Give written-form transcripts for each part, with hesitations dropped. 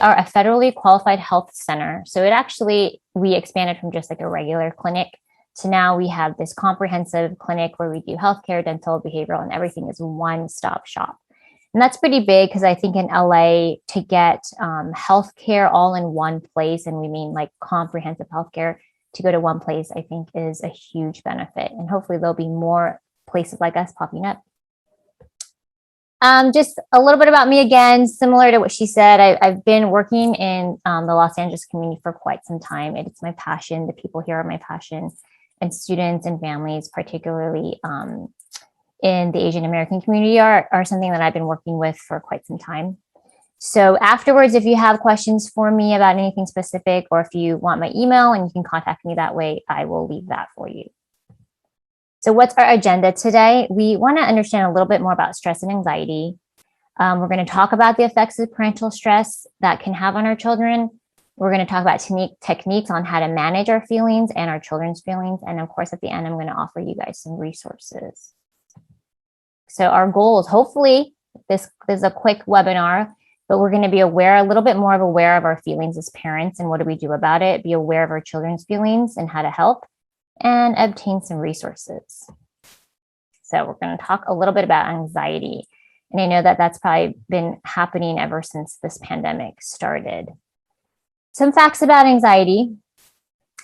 are a federally qualified health center. So we expanded from just like a regular clinic to now we have this comprehensive clinic where we do healthcare, dental, behavioral, and everything is one-stop shop. And that's pretty big because I think in LA to get healthcare all in one place, and we mean like comprehensive healthcare, to go to one place, I think is a huge benefit. And hopefully there'll be more places like us popping up. Just a little bit about me again, similar to what she said. I've been working in the Los Angeles community for quite some time. It's my passion. The people here are my passion, and students and families, particularly in the Asian American community, are something that I've been working with for quite some time. So afterwards, if you have questions for me about anything specific, or if you want my email and you can contact me that way, I will leave that for you. So what's our agenda today? We want to understand a little bit more about stress and anxiety. We're going to talk about the effects of parental stress that can have on our children. We're going to talk about techniques on how to manage our feelings and our children's feelings. And of course, at the end, I'm going to offer you guys some resources. So our goal is hopefully, this is a quick webinar, but we're going to be a little bit more aware of our feelings as parents and what do we do about it, be aware of our children's feelings and how to help, and obtain some resources. So we're going to talk a little bit about anxiety. And I know that that's probably been happening ever since this pandemic started. Some facts about anxiety.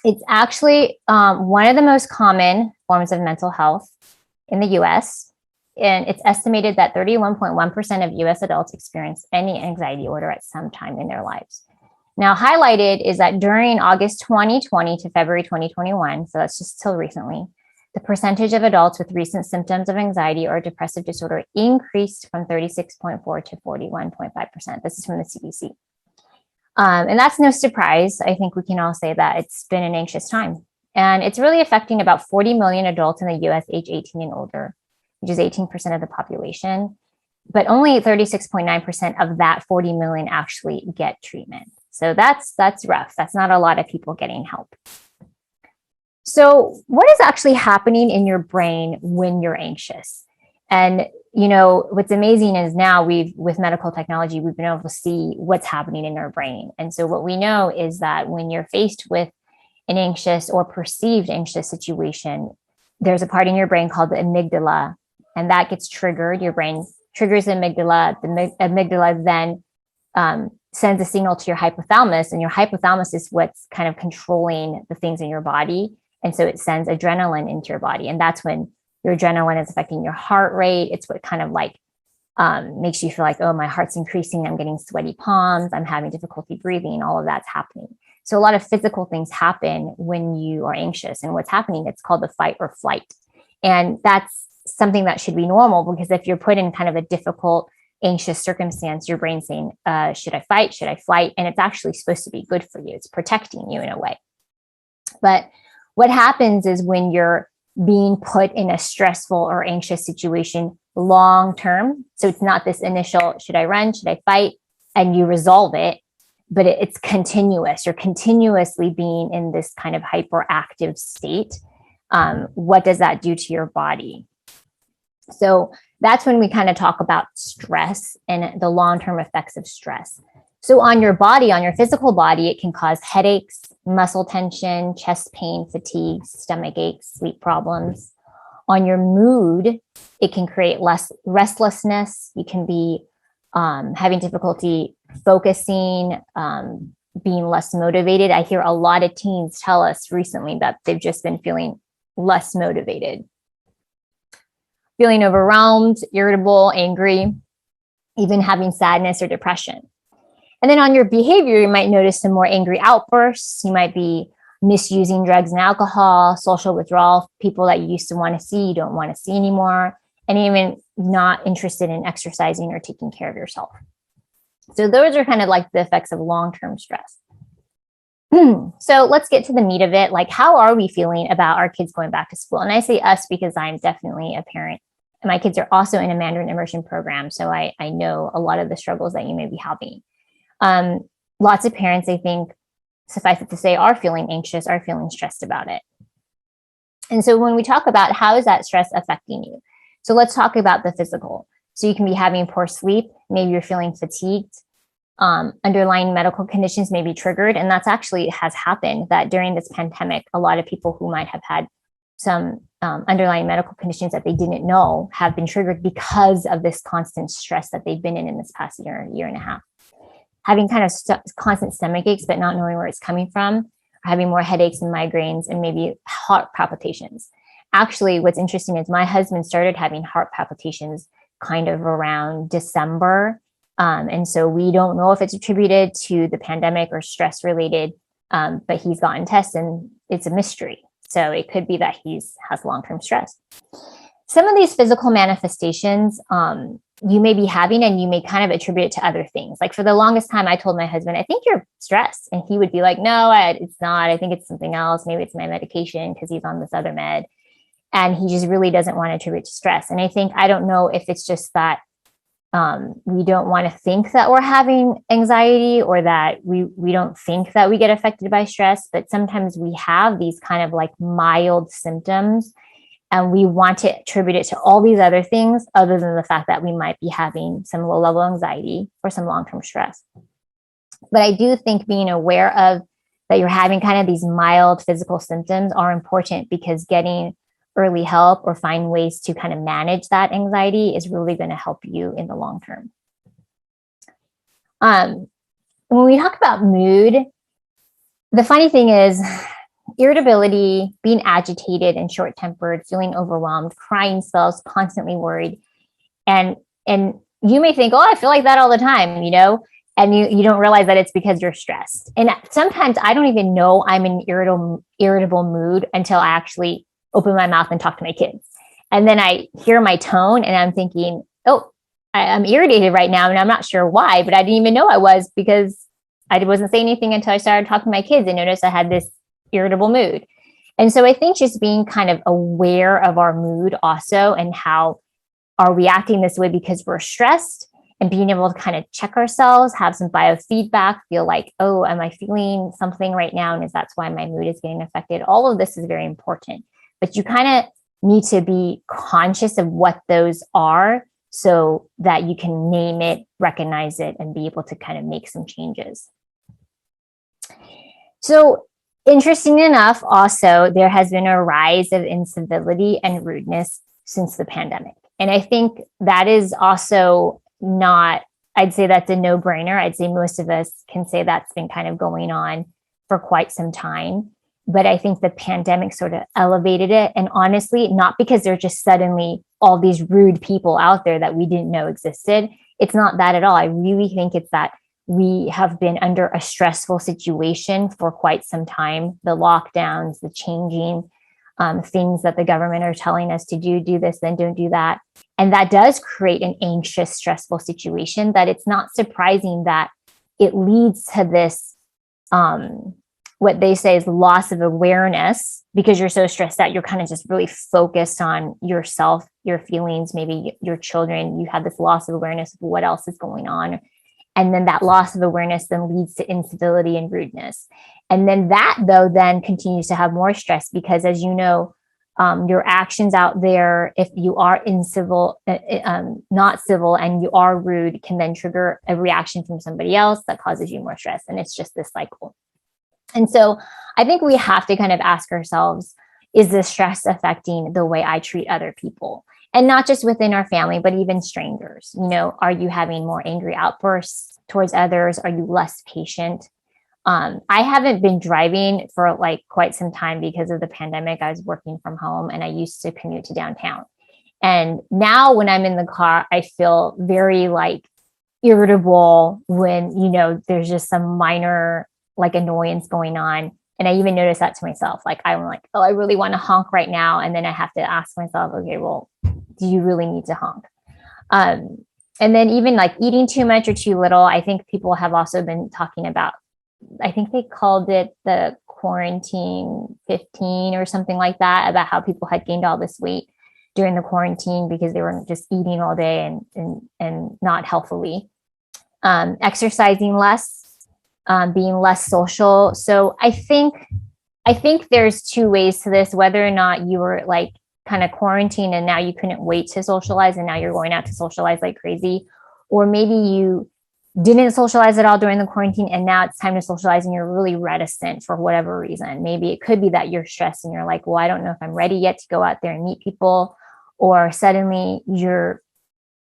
It's actually one of the most common forms of mental health in the US. And it's estimated that 31.1% of US adults experience any anxiety disorder at some time in their lives. Now, highlighted is that during August 2020 to February 2021, so that's just till recently, the percentage of adults with recent symptoms of anxiety or depressive disorder increased from 36.4 to 41.5%. This is from the CDC. And that's no surprise. I think we can all say that it's been an anxious time. And it's really affecting about 40 million adults in the US age 18 and older, which is 18% of the population. But only 36.9% of that 40 million actually get treatment. So that's rough. That's not a lot of people getting help. So what is actually happening in your brain when you're anxious? And, you know, what's amazing is now with medical technology, we've been able to see what's happening in our brain. And so what we know is that when you're faced with an anxious or perceived anxious situation, there's a part in your brain called the amygdala, and that gets triggered. Your brain triggers the amygdala. The amygdala then sends a signal to your hypothalamus, and your hypothalamus is what's kind of controlling the things in your body. And so it sends adrenaline into your body. And that's when your adrenaline is affecting your heart rate. It's what kind of like makes you feel like, oh, my heart's increasing. I'm getting sweaty palms. I'm having difficulty breathing. All of that's happening. So a lot of physical things happen when you are anxious. And what's happening, it's called the fight or flight. And that's something that should be normal, because if you're put in kind of a difficult, anxious circumstance, your brain's saying, should I fight? Should I flight? And it's actually supposed to be good for you. It's protecting you in a way. But what happens is when you're being put in a stressful or anxious situation long term, so it's not this initial, should I run? Should I fight? And you resolve it, but it's continuous. You're continuously being in this kind of hyperactive state. What does that do to your body? So that's when we kind of talk about stress and the long-term effects of stress. So on your body, on your physical body, it can cause headaches, muscle tension, chest pain, fatigue, stomach aches, sleep problems. On your mood, it can create less restlessness. You can be having difficulty focusing, being less motivated. I hear a lot of teens tell us recently that they've just been feeling less motivated, feeling overwhelmed, irritable, angry, even having sadness or depression. And then on your behavior, you might notice some more angry outbursts. You might be misusing drugs and alcohol, social withdrawal, people that you used to want to see, you don't want to see anymore, and even not interested in exercising or taking care of yourself. So those are kind of like the effects of long-term stress. So let's get to the meat of it. Like, how are we feeling about our kids going back to school? And I say us because I'm definitely a parent, and my kids are also in a Mandarin immersion program. So I know a lot of the struggles that you may be having. Lots of parents, I think, suffice it to say, are feeling anxious, are feeling stressed about it. And so when we talk about how is that stress affecting you? So let's talk about the physical. So you can be having poor sleep. Maybe you're feeling fatigued. underlying medical conditions may be triggered. And that's actually has happened, that during this pandemic, a lot of people who might have had some underlying medical conditions that they didn't know have been triggered because of this constant stress that they've been in this past year and a half. Having kind of constant stomach aches, but not knowing where it's coming from, or having more headaches and migraines and maybe heart palpitations. Actually, what's interesting is my husband started having heart palpitations kind of around December. And so we don't know if it's attributed to the pandemic or stress related, but he's gotten tests and it's a mystery. So it could be that he has long-term stress. Some of these physical manifestations you may be having, and you may kind of attribute it to other things. Like for the longest time, I told my husband, I think you're stressed. And he would be like, no, it's not. I think it's something else. Maybe it's my medication because he's on this other med. And he just really doesn't want to attribute to stress. And I don't know if it's just that we don't want to think that we're having anxiety, or that we don't think that we get affected by stress, but sometimes we have these kind of like mild symptoms and we want to attribute it to all these other things other than the fact that we might be having some low level anxiety or some long-term stress. But I do think being aware of that you're having kind of these mild physical symptoms are important, because getting early help or find ways to kind of manage that anxiety is really going to help you in the long term. When we talk about mood, the funny thing is irritability, being agitated and short-tempered, feeling overwhelmed, crying spells, constantly worried. And you may think, oh, I feel like that all the time, and you don't realize that it's because you're stressed. And sometimes I don't even know I'm in irritable mood until I actually open my mouth and talk to my kids. And then I hear my tone and I'm thinking, oh, I'm irritated right now. And I'm not sure why, but I didn't even know I was, because I wasn't saying anything until I started talking to my kids and noticed I had this irritable mood. And so I think just being kind of aware of our mood also, and how are we acting this way because we're stressed, and being able to kind of check ourselves, have some biofeedback, feel like, oh, am I feeling something right now? And that's why my mood is getting affected. All of this is very important. But you kind of need to be conscious of what those are so that you can name it, recognize it, and be able to kind of make some changes. So interesting enough, also, there has been a rise of incivility and rudeness since the pandemic. And I think that is also not, I'd say that's a no-brainer. I'd say most of us can say that's been kind of going on for quite some time. But I think the pandemic sort of elevated it. And honestly, not because there's just suddenly all these rude people out there that we didn't know existed. It's not that at all. I really think it's that we have been under a stressful situation for quite some time. The lockdowns, the changing things that the government are telling us to do this, then don't do that. And that does create an anxious, stressful situation that it's not surprising that it leads to this, what they say is loss of awareness, because you're so stressed out, you're kind of just really focused on yourself, your feelings, maybe your children. You have this loss of awareness of what else is going on. And then that loss of awareness then leads to incivility and rudeness. And then that, though, then continues to have more stress, because as you know, your actions out there, if you are not civil and you are rude, can then trigger a reaction from somebody else that causes you more stress. And it's just this cycle. And so I think we have to kind of ask ourselves, is this stress affecting the way I treat other people? And not just within our family, but even strangers. Are you having more angry outbursts towards others? Are you less patient? I haven't been driving for like quite some time because of the pandemic. I was working from home and I used to commute to downtown. And now when I'm in the car, I feel very like irritable when, there's just some minor like annoyance going on. And I even notice that to myself. Like I'm like, oh, I really want to honk right now. And then I have to ask myself, okay, well, do you really need to honk? And then even like eating too much or too little, I think people have also been talking about, I think they called it the quarantine 15 or something like that, about how people had gained all this weight during the quarantine because they were just eating all day and not healthily. Exercising less, being less social. So I think there's two ways to this, whether or not you were like kind of quarantined and now you couldn't wait to socialize and now you're going out to socialize like crazy, or maybe you didn't socialize at all during the quarantine, and now it's time to socialize and you're really reticent for whatever reason. Maybe it could be that you're stressed and you're like, well, I don't know if I'm ready yet to go out there and meet people, or suddenly your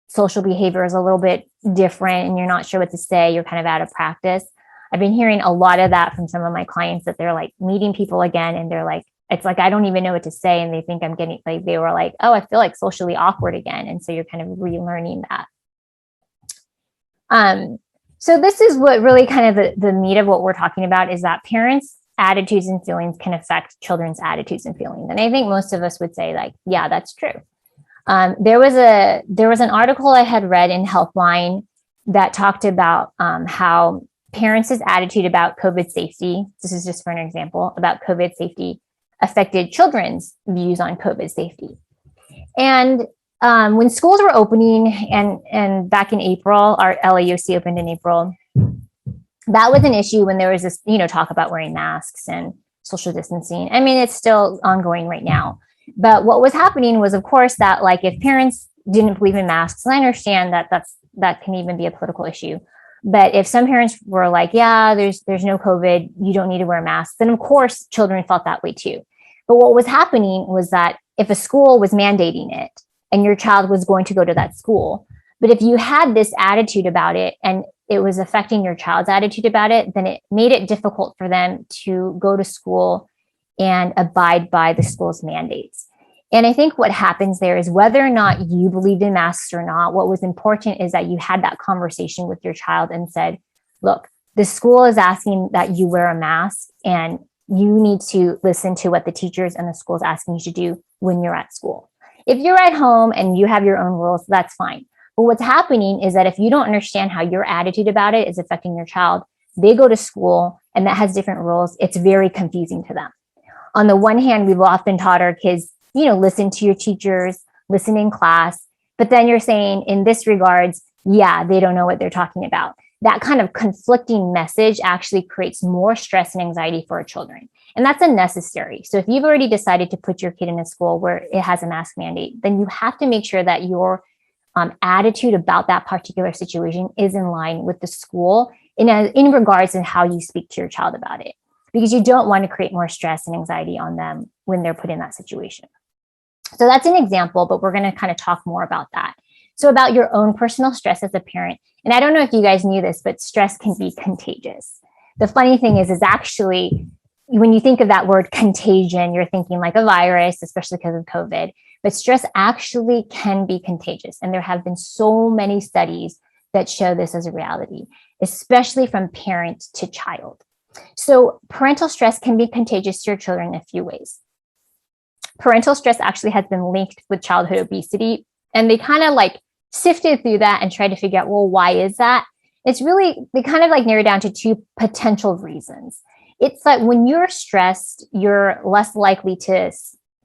social behavior is a little bit different and you're not sure what to say. You're kind of out of practice. I've been hearing a lot of that from some of my clients, that they're like meeting people again and they're like, it's like, I don't even know what to say. And they think I'm getting like, they were like, oh, I feel like socially awkward again. And so you're kind of relearning that. So this is what really kind of the meat of what we're talking about, is that parents' attitudes and feelings can affect children's attitudes and feelings. And I think most of us would say like, yeah, that's true. There was an article I had read in Healthline that talked about how parents' attitude about COVID safety, this is just for an example, about COVID safety affected children's views on COVID safety. And when schools were opening and back in April, our LAUC opened in April, that was an issue when there was this, talk about wearing masks and social distancing. I mean, it's still ongoing right now. But what was happening was, of course, that like if parents didn't believe in masks, and I understand that can even be a political issue. But if some parents were like, yeah, there's no COVID, you don't need to wear masks, then of course children felt that way too. But what was happening was that if a school was mandating it and your child was going to go to that school, but if you had this attitude about it and it was affecting your child's attitude about it, then it made it difficult for them to go to school and abide by the school's mandates. And I think what happens there is, whether or not you believed in masks or not, what was important is that you had that conversation with your child and said, look, the school is asking that you wear a mask, and you need to listen to what the teachers and the school is asking you to do when you're at school. If you're at home and you have your own rules, that's fine. But what's happening is that if you don't understand how your attitude about it is affecting your child, they go to school and that has different rules. It's very confusing to them. On the one hand, we've often taught our kids, listen to your teachers, listen in class. But then you're saying in this regards, yeah, they don't know what they're talking about. That kind of conflicting message actually creates more stress and anxiety for our children. And that's unnecessary. So if you've already decided to put your kid in a school where it has a mask mandate, then you have to make sure that your attitude about that particular situation is in line with the school in regards to how you speak to your child about it, because you don't want to create more stress and anxiety on them when they're put in that situation. So that's an example, but we're going to kind of talk more about that. So about your own personal stress as a parent. And I don't know if you guys knew this, but stress can be contagious. The funny thing is actually, when you think of that word contagion, you're thinking like a virus, especially because of COVID. But stress actually can be contagious. And there have been so many studies that show this as a reality, especially from parent to child. So parental stress can be contagious to your children in a few ways. Parental stress actually has been linked with childhood obesity. And they kind of like sifted through that and tried to figure out, well, why is that? It's really, they kind of like narrow down to two potential reasons. It's that when you're stressed, you're less likely to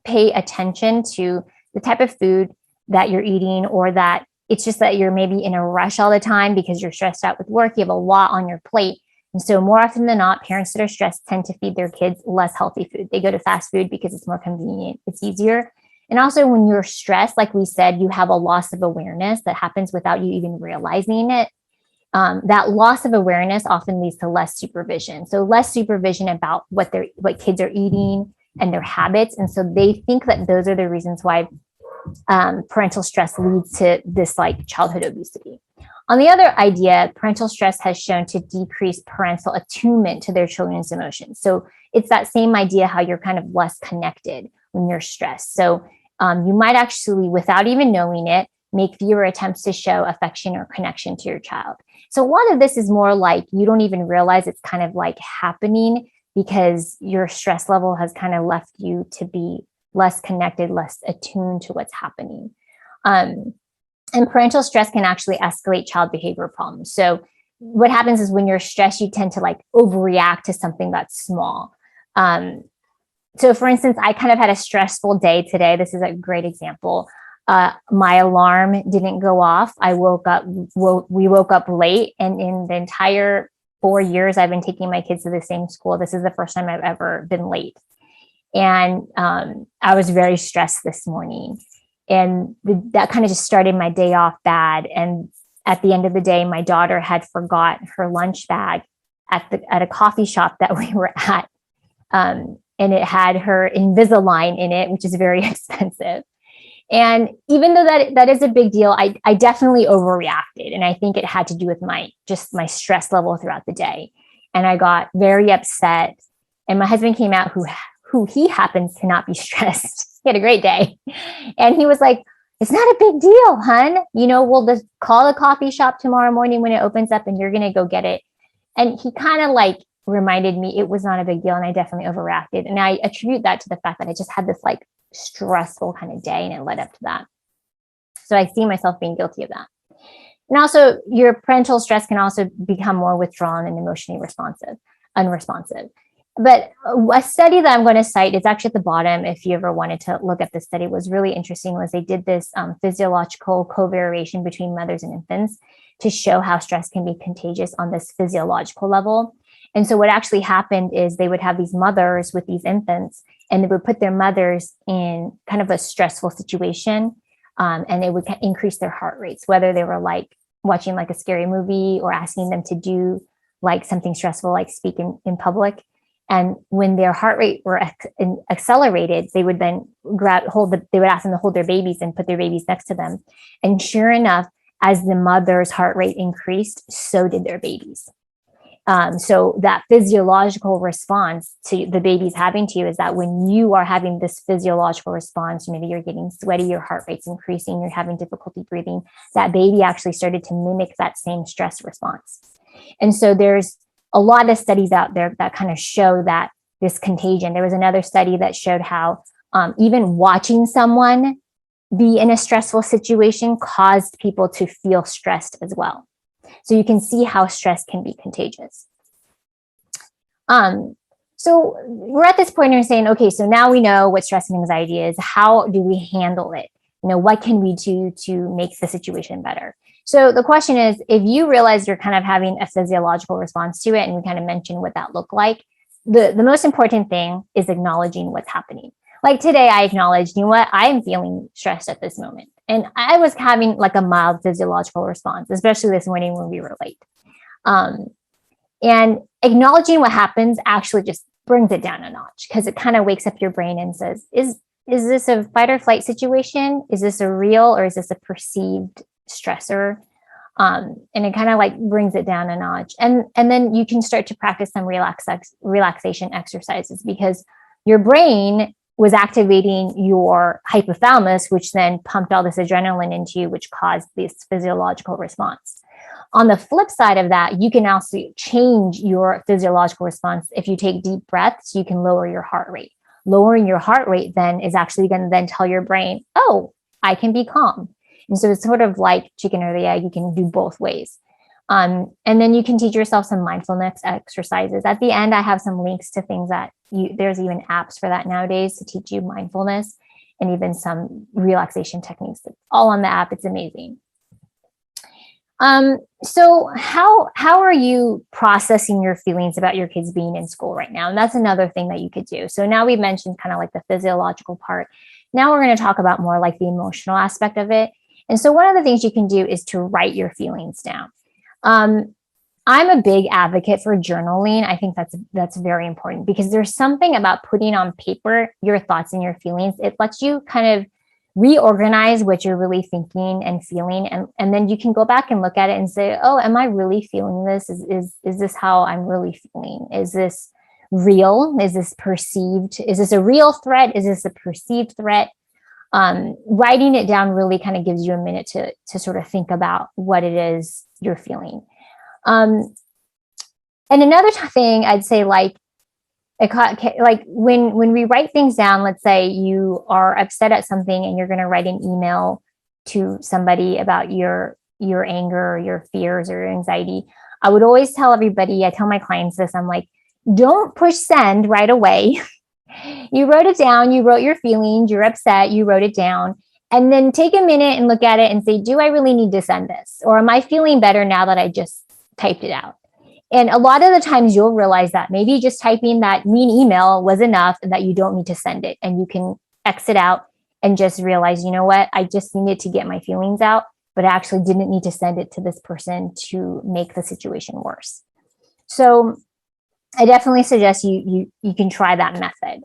pay attention to the type of food that you're eating, or that it's just that you're maybe in a rush all the time because you're stressed out with work. You have a lot on your plate. And so more often than not, parents that are stressed tend to feed their kids less healthy food. They go to fast food because it's more convenient, it's easier. And also when you're stressed, like we said, you have a loss of awareness that happens without you even realizing it. That loss of awareness often leads to less supervision. So less supervision about what kids are eating and their habits. And so they think that those are the reasons why parental stress leads to this like childhood obesity. On the other idea, parental stress has shown to decrease parental attunement to their children's emotions. So it's that same idea how you're kind of less connected when you're stressed. So you might actually, without even knowing it, make fewer attempts to show affection or connection to your child. So a lot of this is more like you don't even realize it's kind of like happening because your stress level has kind of left you to be less connected, less attuned to what's happening. And parental stress can actually escalate child behavior problems. So what happens is when you're stressed, you tend to like overreact to something that's small. So for instance, I kind of had a stressful day today. This is a great example. My alarm didn't go off. We woke up late, and in the entire 4 years I've been taking my kids to the same school, this is the first time I've ever been late. And I was very stressed this morning. And that kind of just started my day off bad. And at the end of the day, my daughter had forgot her lunch bag at a coffee shop that we were at. And it had her Invisalign in it, which is very expensive. And even though that is a big deal, I definitely overreacted. And I think it had to do with my stress level throughout the day. And I got very upset. And my husband came out, who he happens to not be stressed. He had a great day. And he was like, it's not a big deal, hun. We'll just call the coffee shop tomorrow morning when it opens up and you're going to go get it. And he kind of like reminded me it was not a big deal. And I definitely overreacted. And I attribute that to the fact that I just had this like stressful kind of day and it led up to that. So I see myself being guilty of that. And also your parental stress can also become more withdrawn and emotionally unresponsive. But a study that I'm going to cite, it's actually at the bottom, if you ever wanted to look at this study, was really interesting, was they did this physiological covariation between mothers and infants to show how stress can be contagious on this physiological level. And so what actually happened is they would have these mothers with these infants, and they would put their mothers in kind of a stressful situation, and it would increase their heart rates, whether they were like watching like a scary movie or asking them to do like something stressful, like speak in public. And when their heart rate were accelerated, they would then they would ask them to hold their babies and put their babies next to them. And sure enough, as the mother's heart rate increased, so did their babies. So that physiological response to the baby's having to you is that when you are having this physiological response, maybe you're getting sweaty, your heart rate's increasing, you're having difficulty breathing, that baby actually started to mimic that same stress response. And so there's a lot of studies out there that kind of show that this contagion. There was another study that showed how even watching someone be in a stressful situation caused people to feel stressed as well. So you can see how stress can be contagious. So we're at this point where we're saying, okay, so now we know what stress and anxiety is. How do we handle it? What can we do to make the situation better? So the question is, if you realize you're kind of having a physiological response to it, and we kind of mentioned what that looked like, the most important thing is acknowledging what's happening. Like today, I acknowledged, what, I am feeling stressed at this moment. And I was having like a mild physiological response, especially this morning when we were late. And acknowledging what happens actually just brings it down a notch, because it kind of wakes up your brain and says, is this a fight or flight situation? Is this a real, or is this a perceived stressor? And it kind of like brings it down a notch. And then you can start to practice some relaxation exercises, because your brain was activating your hypothalamus, which then pumped all this adrenaline into you, which caused this physiological response. On the flip side of that, you can also change your physiological response. If you take deep breaths, you can lower your heart rate. Lowering your heart rate then is actually going to then tell your brain, oh, I can be calm. And so it's sort of like chicken or the egg. You can do both ways. And then you can teach yourself some mindfulness exercises. At the end, I have some links to things that there's even apps for that nowadays to teach you mindfulness, and even some relaxation techniques. It's all on the app. It's amazing. So how are you processing your feelings about your kids being in school right now? And that's another thing that you could do. So now we've mentioned kind of like the physiological part. Now we're going to talk about more like the emotional aspect of it. And so one of the things you can do is to write your feelings down. I'm a big advocate for journaling. I think that's very important, because there's something about putting on paper your thoughts and your feelings. It lets you kind of reorganize what you're really thinking and feeling. And then you can go back and look at it and say, oh, am I really feeling this? Is this how I'm really feeling? Is this real? Is this perceived? Is this a real threat? Is this a perceived threat? Writing it down really kind of gives you a minute to sort of think about what it is you're feeling. And another thing I'd say, like when we write things down, let's say you are upset at something and you're going to write an email to somebody about your anger or your fears or your anxiety. I would always tell everybody, I tell my clients this, I'm like, don't push send right away. You wrote it down, you wrote your feelings, you're upset, you wrote it down, and then take a minute and look at it and say, do I really need to send this? Or am I feeling better now that I just typed it out? And a lot of the times you'll realize that maybe just typing that mean email was enough and that you don't need to send it. And you can exit out and just realize, you know what, I just needed to get my feelings out. but I actually didn't need to send it to this person to make the situation worse. So I definitely suggest you can try that method.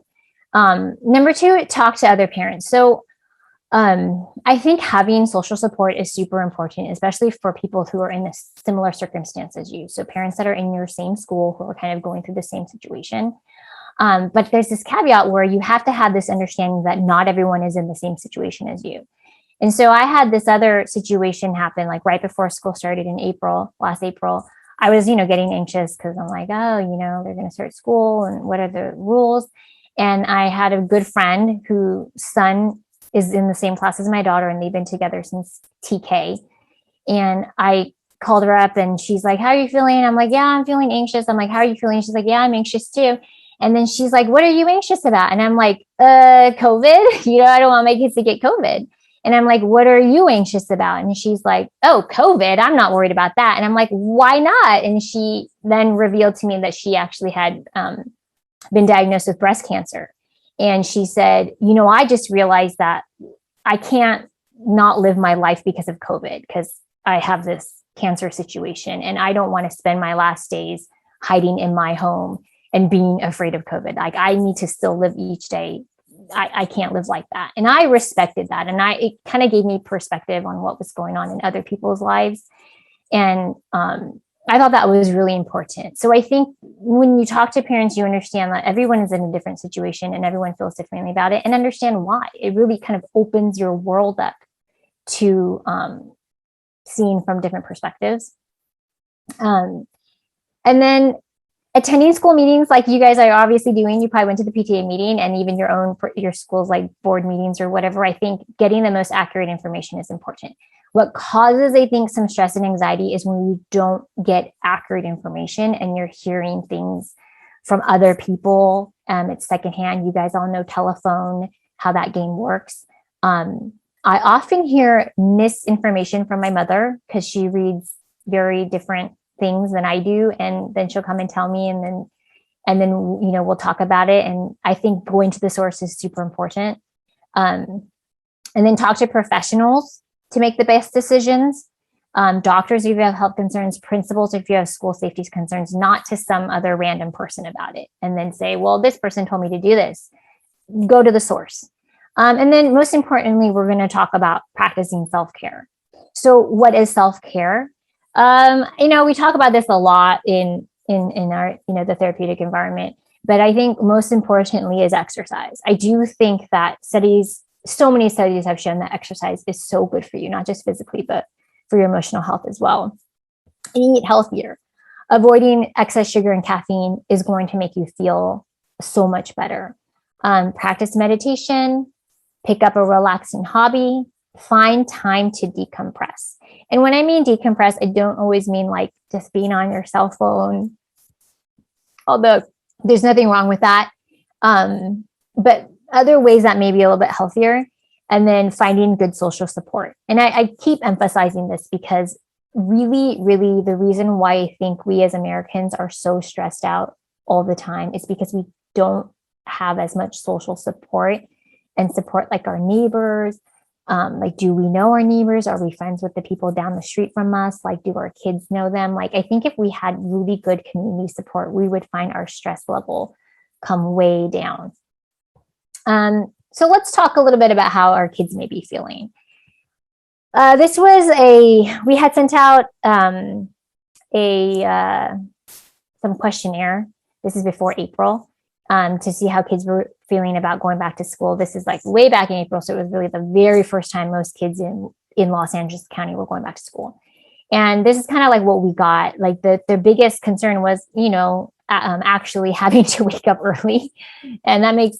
Number two, talk to other parents. So I think having social support is super important, especially for people who are in a similar circumstance as you. So parents that are in your same school who are kind of going through the same situation. But there's this caveat where you have to have this understanding that not everyone is in the same situation as you. And so I had this other situation happen like right before school started in last April. I was, getting anxious because I'm like, oh, they're going to start school and what are the rules? And I had a good friend whose son is in the same class as my daughter, and they've been together since TK. And I called her up and she's like, how are you feeling? I'm like, yeah, I'm feeling anxious. I'm like, how are you feeling? She's like, yeah, I'm anxious too. And then she's like, what are you anxious about? And I'm like, COVID. I don't want my kids to get COVID. And I'm like, what are you anxious about? And she's like, oh, COVID. I'm not worried about that. And I'm like, why not? And she then revealed to me that she actually had been diagnosed with breast cancer. And she said, I just realized that I can't not live my life because of COVID, because I have this cancer situation and I don't want to spend my last days hiding in my home and being afraid of COVID. Like I need to still live each day. I can't live like that. And I respected that. And it kind of gave me perspective on what was going on in other people's lives. And I thought that was really important. So I think when you talk to parents, you understand that everyone is in a different situation and everyone feels differently about it, and understand why. It really kind of opens your world up to seeing from different perspectives. And then attending school meetings like you guys are obviously doing. You probably went to the PTA meeting and even your school's like board meetings or whatever. I think getting the most accurate information is important. What causes, I think, some stress and anxiety is when you don't get accurate information and you're hearing things from other people. It's secondhand. You guys all know telephone, how that game works. I often hear misinformation from my mother because she reads very different things than I do. And then she'll come and tell me, and then, we'll talk about it. And I think going to the source is super important. And then talk to professionals to make the best decisions. Doctors, if you have health concerns, principals, if you have school safety concerns, not to some other random person about it. And then say, well, this person told me to do this. Go to the source. And then most importantly, we're going to talk about practicing self-care. So what is self-care? We talk about this a lot in our, the therapeutic environment, but I think most importantly is exercise. I do think that so many studies have shown that exercise is so good for you, not just physically, but for your emotional health as well. And eat healthier. Avoiding excess sugar and caffeine is going to make you feel so much better. Practice meditation, pick up a relaxing hobby, find time to decompress. And when I mean decompress, I don't always mean like just being on your cell phone, although there's nothing wrong with that. But other ways that may be a little bit healthier, and then finding good social support. And I keep emphasizing this because really, really the reason why I think we as Americans are so stressed out all the time is because we don't have as much social support and support like our neighbors. Like, do we know our neighbors? Are we friends with the people down the street from us? Like, do our kids know them? Like, I think if we had really good community support, we would find our stress level come way down. So let's talk a little bit about how our kids may be feeling. We had sent out some questionnaire. This is before April, to see how kids were feeling about going back to school. This is like way back in April. So it was really the very first time most kids in Los Angeles County were going back to school. And this is kind of like what we got. Like their biggest concern was, actually having to wake up early. And that makes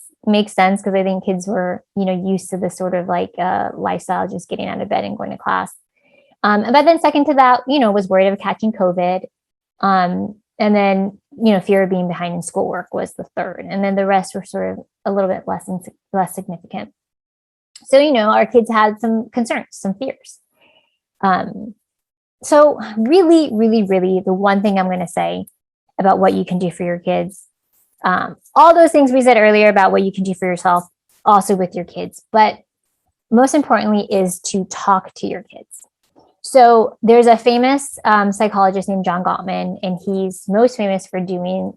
sense because I think kids were, used to this sort of like lifestyle, just getting out of bed and going to class. But then second to that, was worried of catching COVID. And then, fear of being behind in schoolwork was the third. And then the rest were sort of a little bit less significant. So, our kids had some concerns, some fears. So really, really, really, the one thing I'm going to say about what you can do for your kids, all those things we said earlier about what you can do for yourself, also with your kids, but most importantly is to talk to your kids. So there's a famous psychologist named John Gottman, and he's most famous for doing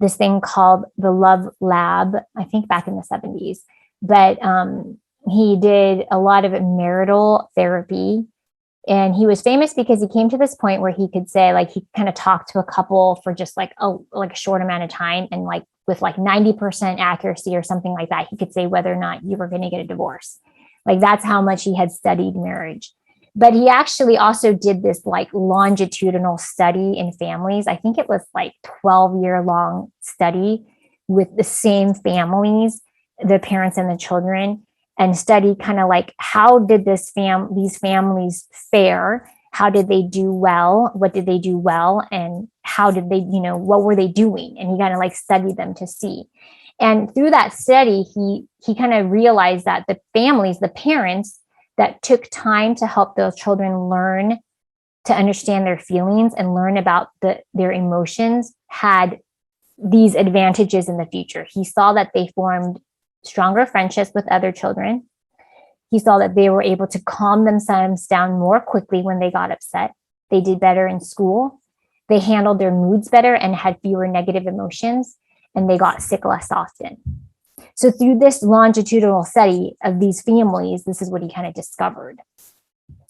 this thing called the Love Lab, I think back in the 70s. But he did a lot of marital therapy. And he was famous because he came to this point where he could say, like, he kind of talked to a couple for just like a short amount of time, and like with like 90% accuracy or something like that, he could say whether or not you were going to get a divorce. Like, that's how much he had studied marriage. But he actually also did this like longitudinal study in families. I think it was like 12-year long study with the same families, the parents and the children, and study kind of like, how did these families fare? How did they do well? What did they do well? And how did they, what were they doing? And he kind of like studied them to see. And through that study, he kind of realized that the families, the parents that took time to help those children learn to understand their feelings and learn about their emotions had these advantages in the future. He saw that they formed stronger friendships with other children. He saw that they were able to calm themselves down more quickly when they got upset. They did better in school. They handled their moods better and had fewer negative emotions, and they got sick less often. So through this longitudinal study of these families, this is what he kind of discovered.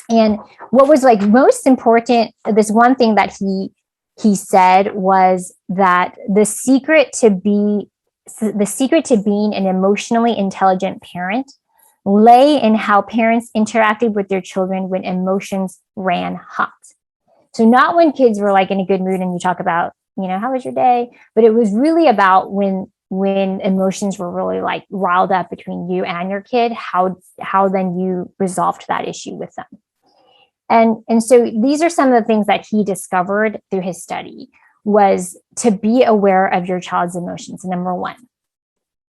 And what was like most important, this one thing that he said was that the secret to being an emotionally intelligent parent lay in how parents interacted with their children when emotions ran hot. So not when kids were like in a good mood and you talk about, how was your day? But it was really about when emotions were really like riled up between you and your kid, how then you resolved that issue with them. And so these are some of the things that he discovered through his study, was to be aware of your child's emotions, number one.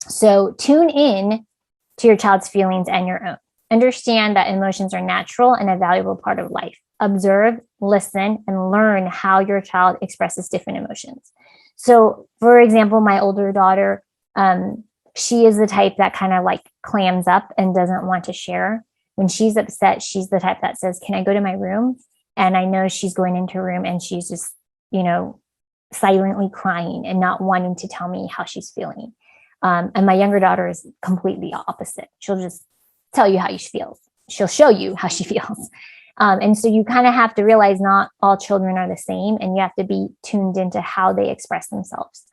So tune in to your child's feelings and your own. Understand that emotions are natural and a valuable part of life. Observe, listen, and learn how your child expresses different emotions. So, for example, my older daughter, she is the type that kind of like clams up and doesn't want to share. When she's upset, she's the type that says, "Can I go to my room?" And I know she's going into her room and she's just, silently crying and not wanting to tell me how she's feeling. And my younger daughter is completely opposite. She'll just tell you how she feels. She'll show you how she feels. And so you kind of have to realize not all children are the same, and you have to be tuned into how they express themselves.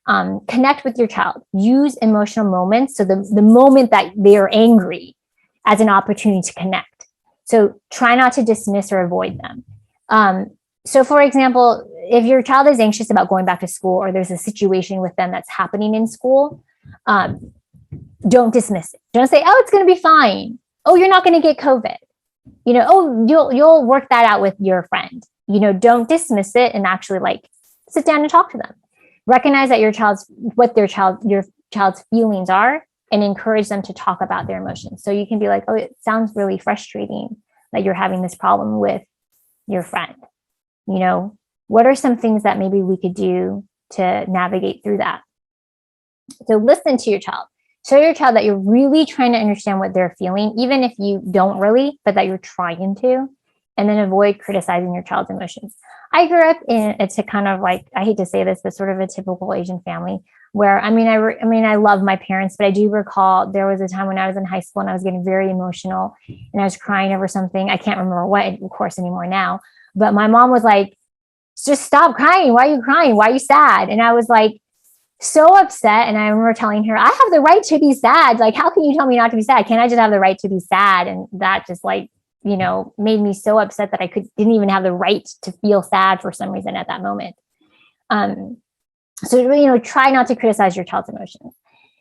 Connect with your child. Use emotional moments. So the moment that they are angry as an opportunity to connect. So try not to dismiss or avoid them. So for example, if your child is anxious about going back to school, or there's a situation with them that's happening in school, don't dismiss it. Don't say, "Oh, it's going to be fine. Oh, you're not going to get COVID. Oh, you'll work that out with your friend." Don't dismiss it, and actually like sit down and talk to them. Recognize that your child's feelings are, and encourage them to talk about their emotions. So you can be like, "Oh, it sounds really frustrating that you're having this problem with your friend. What are some things that maybe we could do to navigate through that?" So listen to your child. Show your child that you're really trying to understand what they're feeling, even if you don't really, but that you're trying to, and then avoid criticizing your child's emotions. I grew up it's a kind of like, I hate to say this, but sort of a typical Asian family where, I love my parents, but I do recall there was a time when I was in high school and I was getting very emotional and I was crying over something. I can't remember what, of course, anymore now, but my mom was like, "Just stop crying. Why are you crying? Why are you sad?" And I was like, so upset. And I remember telling her, "I have the right to be sad. Like, how can you tell me not to be sad? Can't I just have the right to be sad?" And that just like, made me so upset that I didn't even have the right to feel sad for some reason at that moment. So, try not to criticize your child's emotions.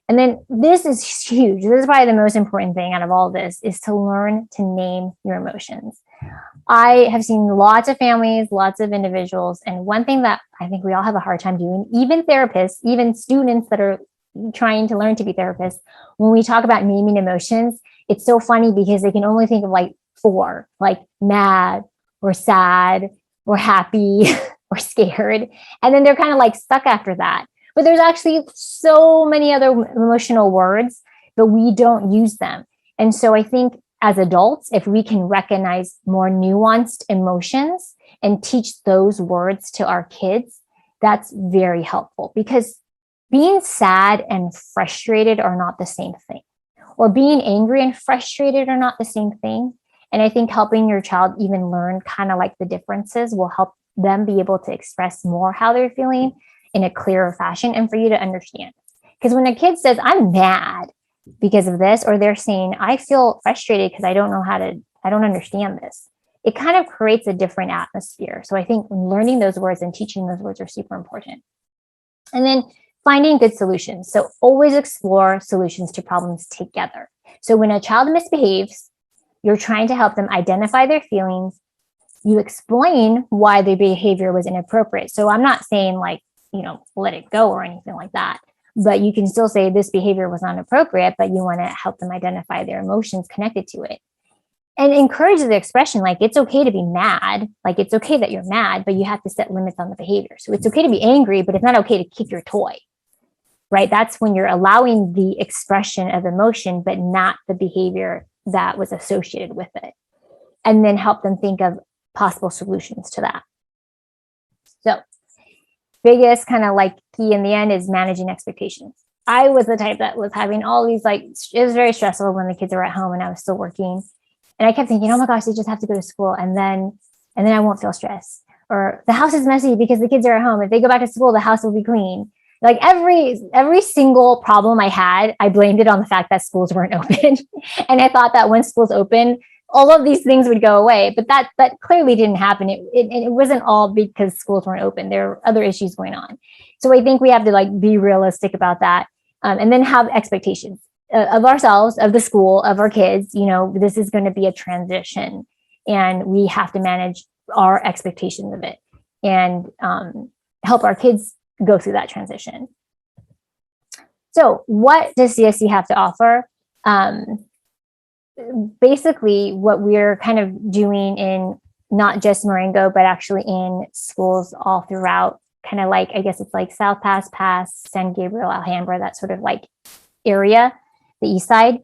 And then this is huge. This is probably the most important thing out of all of this, is to learn to name your emotions. I have seen lots of families, lots of individuals. And one thing that I think we all have a hard time doing, even therapists, even students that are trying to learn to be therapists, when we talk about naming emotions, it's so funny because they can only think of like 4, like mad or sad or happy or scared. And then they're kind of like stuck after that. But there's actually so many other emotional words, but we don't use them. And so I think as adults, if we can recognize more nuanced emotions and teach those words to our kids, that's very helpful, because being sad and frustrated are not the same thing, or being angry and frustrated are not the same thing. And I think helping your child even learn kind of like the differences will help them be able to express more how they're feeling in a clearer fashion, and for you to understand. Because when a kid says, I'm mad because of this, or they're saying, I feel frustrated because I don't understand this, it kind of creates a different atmosphere. So I think learning those words and teaching those words are super important. And then finding good solutions. So always explore solutions to problems together. So when a child misbehaves, you're trying to help them identify their feelings. You explain why the behavior was inappropriate. So I'm not saying like, let it go or anything like that, but you can still say this behavior was not appropriate, but you want to help them identify their emotions connected to it. And encourage the expression, like, it's okay to be mad. Like, it's okay that you're mad, but you have to set limits on the behavior. So it's okay to be angry, but it's not okay to kick your toy, right? That's when you're allowing the expression of emotion, but not the behavior that was associated with it. And then help them think of possible solutions to that. So biggest kind of like key in the end is managing expectations. I was the type that was having all these, like, it was very stressful when the kids were at home and I was still working. And I kept thinking, oh my gosh, they just have to go to school, and then I won't feel stressed. Or the house is messy because the kids are at home. If they go back to school, the house will be clean. Like every single problem I had, I blamed it on the fact that schools weren't open. And I thought that when schools open, all of these things would go away. But that clearly didn't happen. It wasn't all because schools weren't open. There were other issues going on. So I think we have to like be realistic about that, and then have expectations of ourselves, of the school, of our kids. This is going to be a transition, and we have to manage our expectations of it, and help our kids go through that transition. So what does CSC have to offer? Basically, what we're kind of doing in not just Marengo, but actually in schools all throughout, kind of like, I guess it's like South Pass, San Gabriel, Alhambra, that sort of like area, the east side,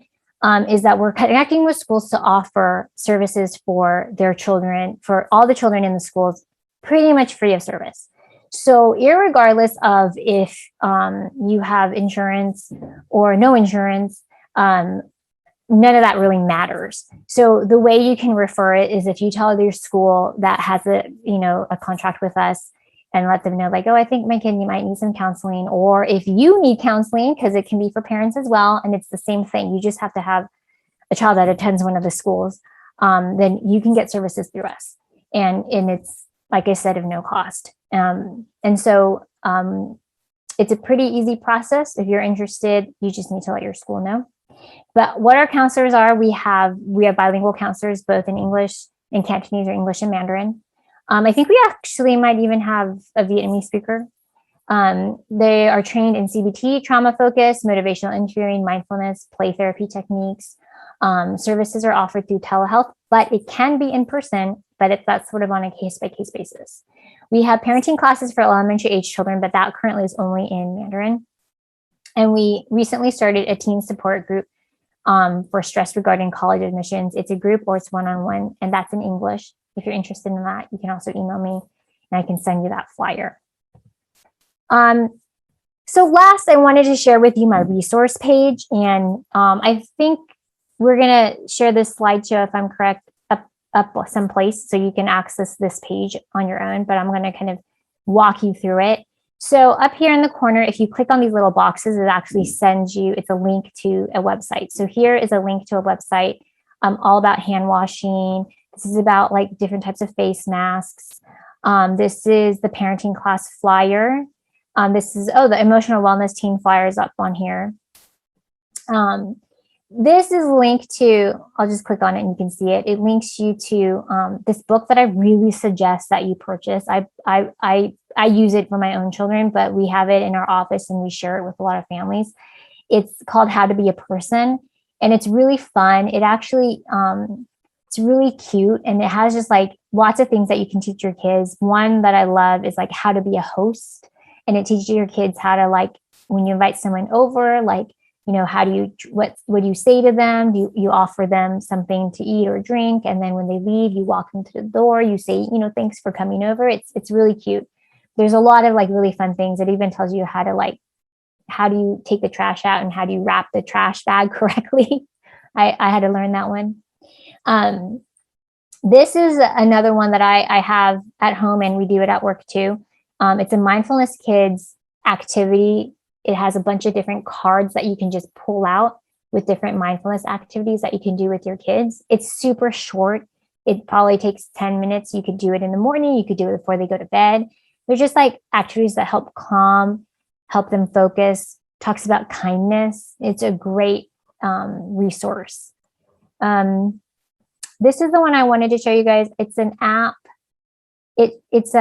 is that we're connecting with schools to offer services for their children, for all the children in the schools, pretty much free of service. So irregardless of if you have insurance or no insurance, none of that really matters. So the way you can refer it is if you tell your school that has a contract with us, and let them know, like, oh, I think my kid, you might need some counseling. Or if you need counseling, because it can be for parents as well, and it's the same thing, you just have to have a child that attends one of the schools, then you can get services through us. And it's, like I said, of no cost. And so it's a pretty easy process. If you're interested, you just need to let your school know. But what our counselors are, we have bilingual counselors, both in English and Cantonese, or English and Mandarin. I think we actually might even have a Vietnamese speaker. They are trained in CBT, trauma focus, motivational interviewing, mindfulness, play therapy techniques. Services are offered through telehealth, but it can be in person, but that's sort of on a case-by-case basis. We have parenting classes for elementary age children, but that currently is only in Mandarin. And we recently started a teen support group for stress regarding college admissions. It's a group or it's one-on-one, and that's in English. If you're interested in that, you can also email me and I can send you that flyer. So last, I wanted to share with you my resource page. And I think we're going to share this slideshow, if I'm correct, up someplace so you can access this page on your own, but I'm going to kind of walk you through it. So up here in the corner, if you click on these little boxes, it actually sends you, it's a link to a website. So here is a link to a website all about hand washing. This is about like different types of face masks. This is the parenting class flyer. This is, the emotional wellness teen flyer is up on here. This is linked to, I'll just click on it and you can see it. It links you to this book that I really suggest that you purchase. I use it for my own children, but we have it in our office and we share it with a lot of families. It's called How to Be a Person, and it's really fun. It actually, it's really cute, and it has just like lots of things that you can teach your kids. One that I love is like how to be a host, and it teaches your kids how to, like, when you invite someone over, like how do you, what do you say to them? Do you offer them something to eat or drink? And then when they leave, you walk them to the door, you say, thanks for coming over. It's really cute. There's a lot of like really fun things. It even tells you how do you take the trash out and how do you wrap the trash bag correctly? I had to learn that one. This is another one that I have at home, and we do it at work too. It's a Mindfulness Kids activity. It has a bunch of different cards that you can just pull out with different mindfulness activities that you can do with your kids. It's super short. It probably takes 10 minutes. You could do it in the morning. You could do it before they go to bed. They're just like activities that help them focus, talks about kindness. It's a great resource. This is the one I wanted to show you guys. It's an app. It's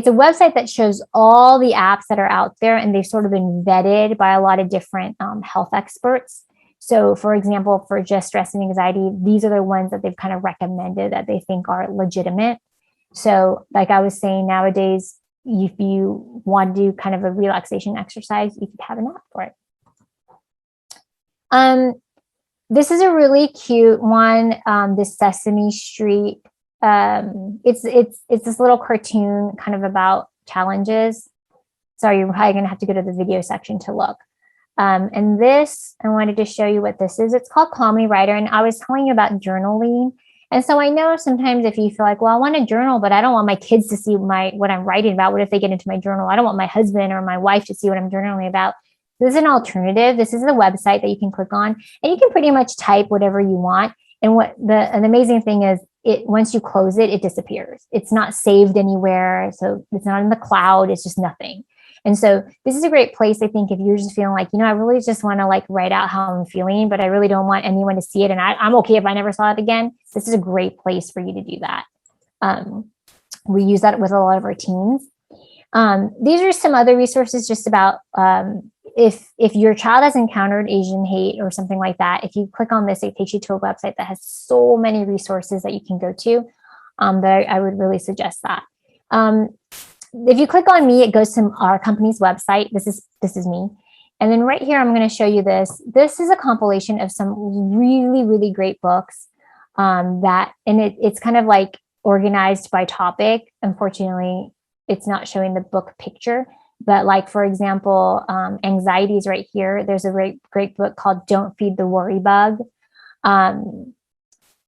a website that shows all the apps that are out there, and they've sort of been vetted by a lot of different health experts. So for example, for just stress and anxiety, these are the ones that they've kind of recommended that they think are legitimate. So like I was saying, nowadays, if you want to do kind of a relaxation exercise, you could have an app for it. This is a really cute one, this Sesame Street. It's this little cartoon kind of about challenges. Sorry, you're probably going to have to go to the video section to look. And this, I wanted to show you what this is. It's called Call Me Writer. And I was telling you about journaling. And so I know sometimes if you feel like, well, I want to journal, but I don't want my kids to see what I'm writing about. What if they get into my journal? I don't want my husband or my wife to see what I'm journaling about. This is an alternative. This is a website that you can click on, and you can pretty much type whatever you want. And the amazing thing is, once you close it, it disappears. It's not saved anywhere. So it's not in the cloud. It's just nothing. And so this is a great place, I think, if you're just feeling like, I really just want to like write out how I'm feeling, but I really don't want anyone to see it. And I'm okay if I never saw it again. This is a great place for you to do that. We use that with a lot of our teens. These are some other resources just about if your child has encountered Asian hate or something like that. If you click on this, it takes you to a website that has so many resources that you can go to. That I would really suggest that. If you click on me, it goes to our company's website. This is me. And then right here, I'm going to show you this. This is a compilation of some really, really great books it's kind of like organized by topic. Unfortunately, it's not showing the book picture. But like, for example, Anxieties right here. There's a great book called Don't Feed the Worry Bug. The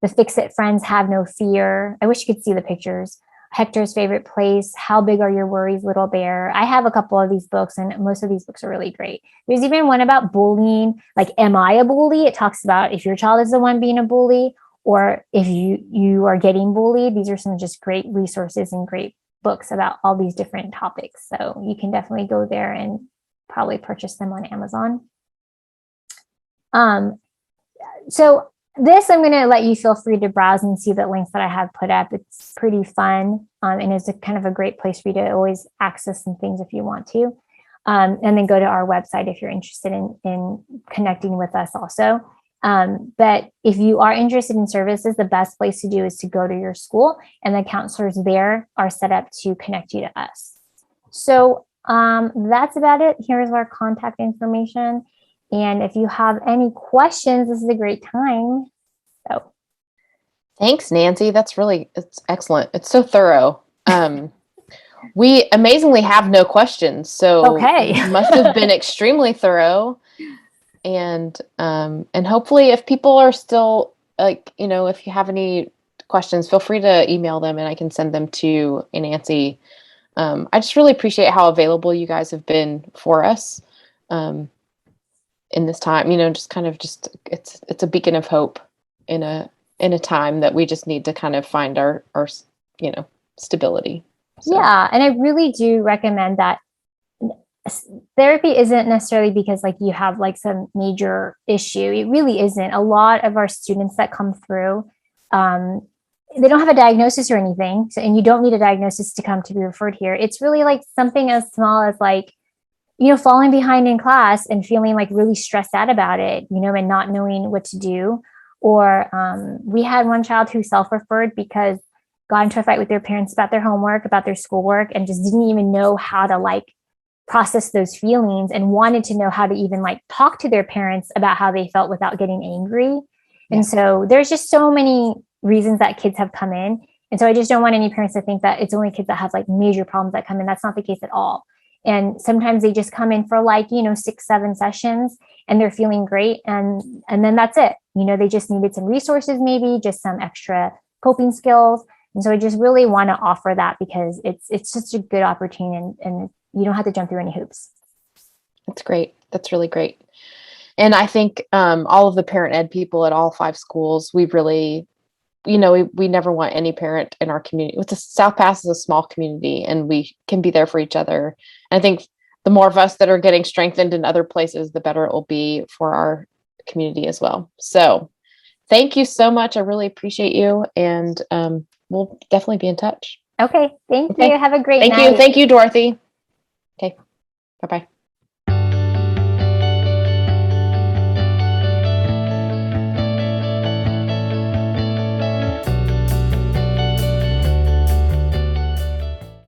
Fix It Friends Have No Fear. I wish you could see the pictures. Hector's Favorite Place, How Big Are Your Worries, Little Bear. I have a couple of these books, and most of these books are really great. There's even one about bullying, like, am I a bully? It talks about if your child is the one being a bully, or if you are getting bullied. These are some just great resources and great books about all these different topics. So you can definitely go there and probably purchase them on Amazon. So this, I'm going to let you feel free to browse and see the links that I have put up. It's pretty fun. And it's a kind of a great place for you to always access some things if you want to. And then go to our website if you're interested in connecting with us also. But if you are interested in services, the best place to do is to go to your school, and the counselors there are set up to connect you to us. So that's about it. Here's our contact information. And if you have any questions, this is a great time. So, thanks, Nancy. It's excellent. It's so thorough. We amazingly have no questions, so okay. It must have been extremely thorough. And hopefully, if people are still if you have any questions, feel free to email them, and I can send them to Nancy. I just really appreciate how available you guys have been for us. In this time, it's a beacon of hope in a time that we just need to kind of find our stability. So. Yeah. And I really do recommend that therapy isn't necessarily because like you have like some major issue. It really isn't. A lot of our students that come through, they don't have a diagnosis or anything. So, and you don't need a diagnosis to come to be referred here. It's really like something as small as like, falling behind in class and feeling like really stressed out about it, and not knowing what to do. Or we had one child who self-referred because got into a fight with their parents about their homework, about their schoolwork, and just didn't even know how to like process those feelings and wanted to know how to even like talk to their parents about how they felt without getting angry. And so there's just so many reasons that kids have come in. And so I just don't want any parents to think that it's only kids that have like major problems that come in. That's not the case at all. And sometimes they just come in for like, 6-7 sessions and they're feeling great. And then that's it. They just needed some resources, maybe just some extra coping skills. And so I just really want to offer that because it's such a good opportunity and you don't have to jump through any hoops. That's great. That's really great. And I think all of the parent ed people at all 5 schools, we really, we never want any parent in our community. With the South Pass is a small community and we can be there for each other. And I think the more of us that are getting strengthened in other places, the better it will be for our community as well. So thank you so much. I really appreciate you. And we'll definitely be in touch. Okay. Thank you. Have a great night. Thank you. Thank you, Dorothy. Okay. Bye-bye.